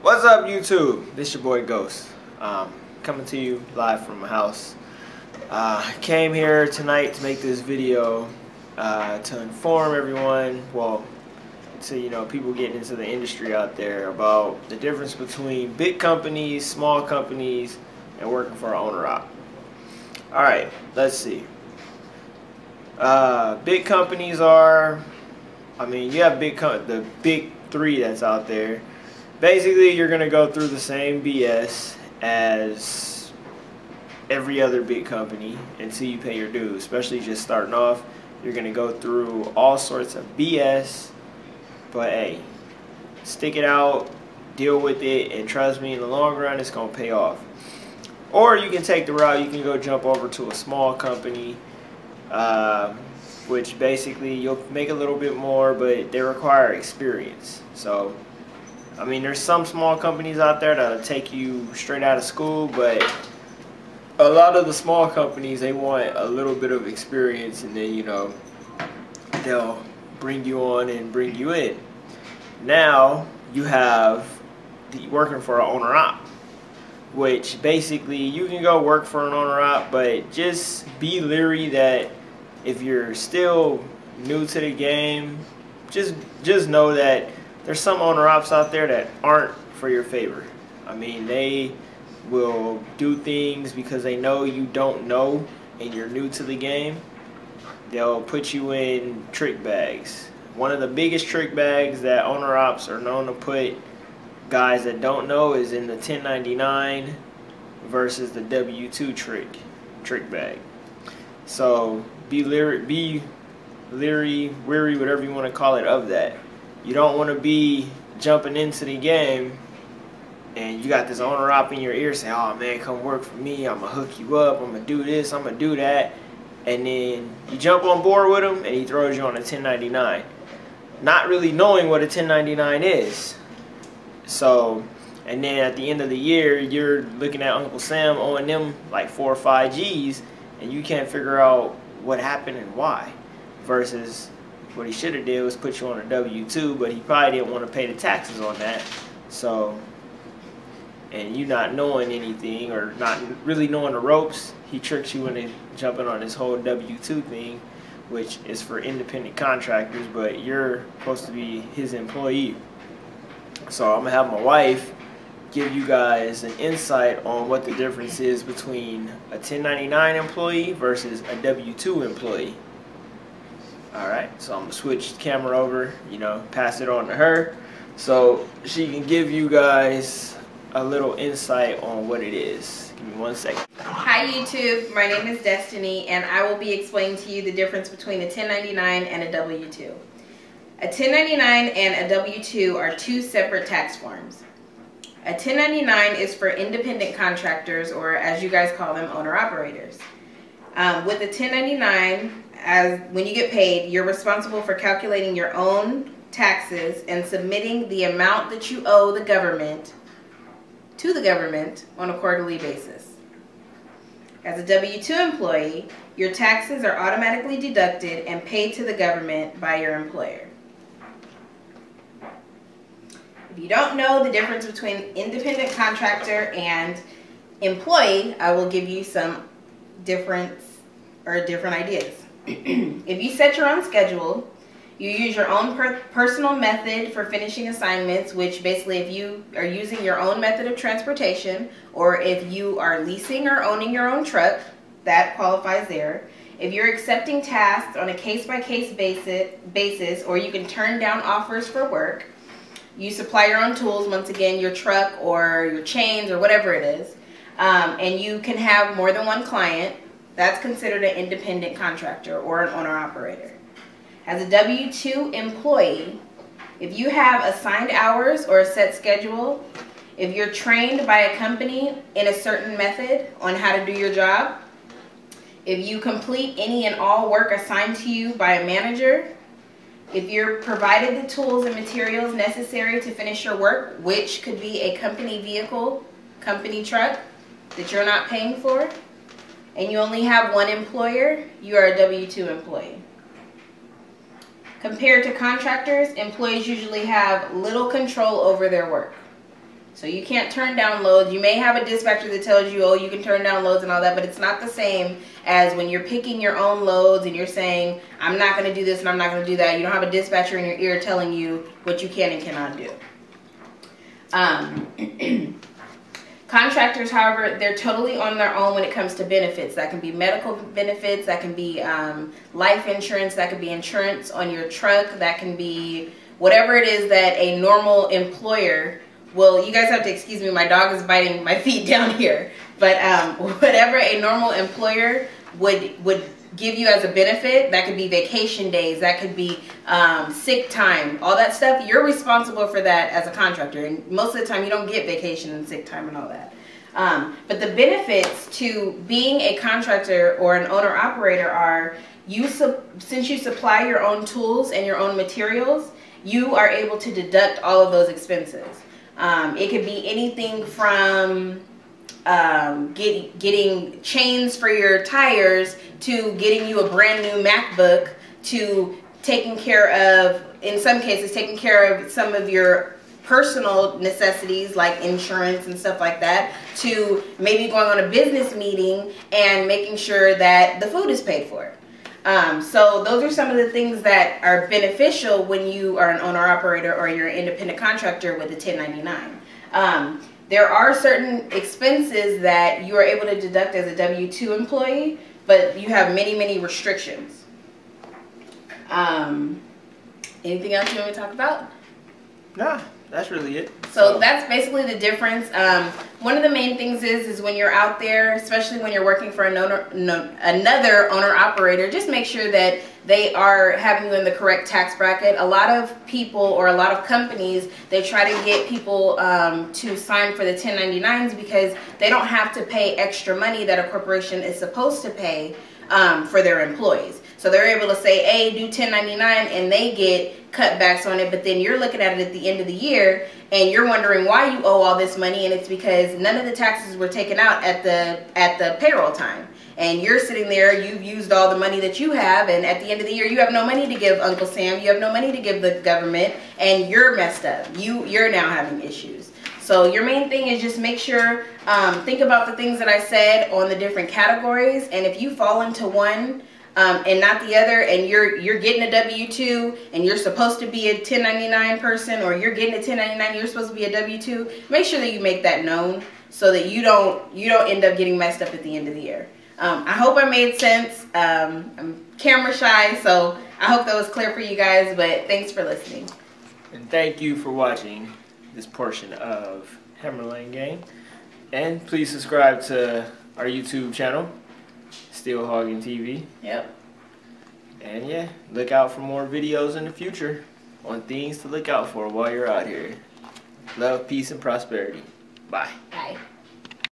What's up, YouTube? This your boy Ghost, coming to you live from my house. I came here tonight to make this video to inform everyone, well, to people getting into the industry out there about the difference between big companies, small companies, and working for an owner-op. All right, let's see. Big companies are, you have the big three that's out there. Basically, you're going to go through the same BS as every other big company until you pay your dues. Especially just starting off, you're going to go through all sorts of BS. But hey, stick it out, deal with it, and trust me, in the long run, it's going to pay off. Or you can take the route, you can go jump over to a small company, which basically you'll make a little bit more, but they require experience. So there's some small companies out there that'll take you straight out of school, but a lot of the small companies, they want a little bit of experience, and then, they'll bring you on and bring you in. Now, you have the working for an owner-op, which basically you can go work for an owner-op, but just be leery that if you're still new to the game, just know that there's some owner-ops out there that aren't for your favor. They will do things because they know you don't know and you're new to the game. They'll put you in trick bags. One of the biggest trick bags that owner-ops are known to put guys that don't know is in the 1099 versus the W-2 trick bag. So be leery, weary, whatever you want to call it, of that. You don't want to be jumping into the game and you got this owner-op in your ear saying, "Oh man, come work for me, I'm going to hook you up, I'm going to do this, I'm going to do that." And then you jump on board with him and he throws you on a 1099. Not really knowing what a 1099 is. So, and then at the end of the year, you're looking at Uncle Sam owing them like 4 or 5 G's and you can't figure out what happened and why. Versus what he should have did was put you on a W-2, but he probably didn't want to pay the taxes on that. So, and you not knowing anything or not really knowing the ropes, he tricks you into jumping on this whole W-2 thing, which is for independent contractors, but you're supposed to be his employee. So I'm going to have my wife give you guys an insight on what the difference is between a 1099 employee versus a W-2 employee. Alright, so I'm going to switch the camera over, pass it on to her so she can give you guys a little insight on what it is. Give me 1 second. Hi YouTube, my name is Destiny and I will be explaining to you the difference between a 1099 and a W-2. A 1099 and a W-2 are two separate tax forms. A 1099 is for independent contractors, or as you guys call them, owner-operators. With a 1099, when you get paid, you're responsible for calculating your own taxes and submitting the amount that you owe the government to the government on a quarterly basis. As a W-2 employee, your taxes are automatically deducted and paid to the government by your employer. If you don't know the difference between independent contractor and employee, I will give you some different ideas. If you set your own schedule, you use your own personal method for finishing assignments, which basically if you are using your own method of transportation, or if you are leasing or owning your own truck, that qualifies there. If you're accepting tasks on a case-by-case basis, or you can turn down offers for work, you supply your own tools, once again, your truck or your chains or whatever it is, and you can have more than one client, that's considered an independent contractor or an owner-operator. As a W-2 employee, if you have assigned hours or a set schedule, if you're trained by a company in a certain method on how to do your job, if you complete any and all work assigned to you by a manager, if you're provided the tools and materials necessary to finish your work, which could be a company vehicle, company truck that you're not paying for, and you only have one employer, you are a W-2 employee. Compared to contractors, employees usually have little control over their work. So you can't turn down loads. You may have a dispatcher that tells you, oh, you can turn down loads and all that, but it's not the same as when you're picking your own loads and you're saying, I'm not going to do this and I'm not going to do that. You don't have a dispatcher in your ear telling you what you can and cannot do. Contractors, however, they're totally on their own when it comes to benefits. That can be medical benefits, that can be life insurance, that can be insurance on your truck, that can be whatever it is that a normal employer. Well, you guys have to excuse me, my dog is biting my feet down here. But whatever a normal employer would give you as a benefit, that could be vacation days, that could be sick time, all that stuff, you're responsible for that as a contractor. And most of the time you don't get vacation and sick time and all that. But the benefits to being a contractor or an owner-operator are, since you supply your own tools and your own materials, you are able to deduct all of those expenses. It could be anything from getting chains for your tires to getting you a brand new MacBook to taking care of, in some cases, taking care of some of your personal necessities like insurance and stuff like that, to maybe going on a business meeting and making sure that the food is paid for. So those are some of the things that are beneficial when you are an owner-operator or you're an independent contractor with a 1099. There are certain expenses that you are able to deduct as a W-2 employee, but you have many, many restrictions. Anything else you want me to talk about? Nah, that's really it. So that's basically the difference. One of the main things is when you're out there, especially when you're working for another owner-operator, just make sure that they are having you in the correct tax bracket. A lot of people or a lot of companies, they try to get people to sign for the 1099s because they don't have to pay extra money that a corporation is supposed to pay for their employees. So they're able to say, hey, do 1099, and they get cutbacks on it, but then you're looking at it at the end of the year and you're wondering why you owe all this money, and it's because none of the taxes were taken out at the payroll time. And you're sitting there, you've used all the money that you have, and at the end of the year you have no money to give Uncle Sam, you have no money to give the government, and you're messed up. You're now having issues. So your main thing is just make sure, think about the things that I said on the different categories, and if you fall into one and not the other, and you're getting a W-2 and you're supposed to be a 1099 person, or you're getting a 1099, you're supposed to be a W-2, make sure that you make that known so that you don't end up getting messed up at the end of the year. I hope I made sense. I'm camera shy, so I hope that was clear for you guys, but thanks for listening. And thank you for watching this portion of Hammerlane Gang. And please subscribe to our YouTube channel, Steel Hogging TV. Yep. And yeah, look out for more videos in the future on things to look out for while you're out here. Love, peace, and prosperity. Bye. Bye.